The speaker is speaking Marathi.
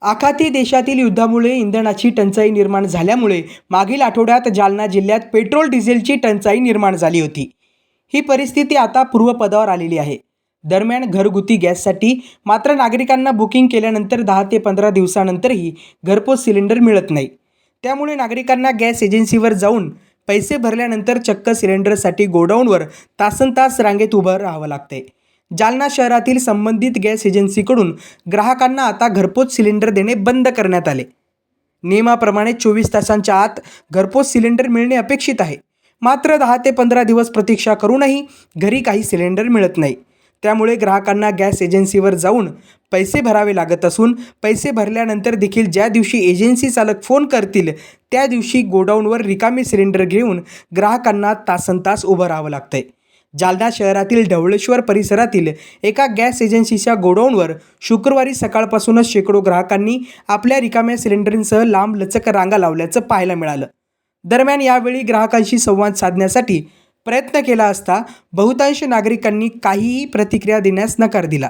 आखाती देशातील युद्धामुळे इंधनाची टंचाई निर्माण झाल्यामुळे मागील आठवड्यात जालना जिल्ह्यात पेट्रोल डिझेलची टंचाई निर्माण झाली होती। ही परिस्थिती आता पूर्वपदावर आलेली आहे। दरम्यान घरगुती गॅससाठी मात्र नागरिकांना बुकिंग केल्यानंतर 10 ते 15 दिवसानंतरही घरपोच सिलेंडर मिळत नाही। त्यामुळे नागरिकांना गॅस एजन्सीवर जाऊन पैसे भरल्यानंतर चक्क सिलेंडरसाठी गोडाऊनवर तासनतास रांगेत उभं राहावं लागतंय। जालना शहरातील संबंधित गॅस एजन्सीकडून ग्राहकांना आता घरपोच सिलेंडर देणे बंद करण्यात आले। नियमाप्रमाणे 24 तासांच्या आत घरपोच सिलेंडर मिळणे अपेक्षित आहे। मात्र 10 ते 15 दिवस प्रतीक्षा करूनही घरी काही सिलेंडर मिळत नाही। त्यामुळे ग्राहकांना गॅस एजन्सीवर जाऊन पैसे भरावे लागत असून पैसे भरल्यानंतर देखील ज्या दिवशी एजन्सी चालक फोन करतील त्या दिवशी गोडाऊनवर रिकामे सिलेंडर घेऊन ग्राहकांना तासनतास उभं राहावं लागतंय। जालना शहरातील ढवळेश्वर परिसरातील एका गॅस एजन्सीच्या गोडाऊनवर शुक्रवारी सकाळपासूनच शेकडो ग्राहकांनी आपल्या रिकाम्या सिलेंडरसह लांबलचक रांगा लावल्याचं पाहायला मिळालं। दरम्यान यावेळी ग्राहकांशी संवाद साधण्यासाठी प्रयत्न केला असता बहुतांश नागरिकांनी काहीही प्रतिक्रिया देण्यास नकार दिला।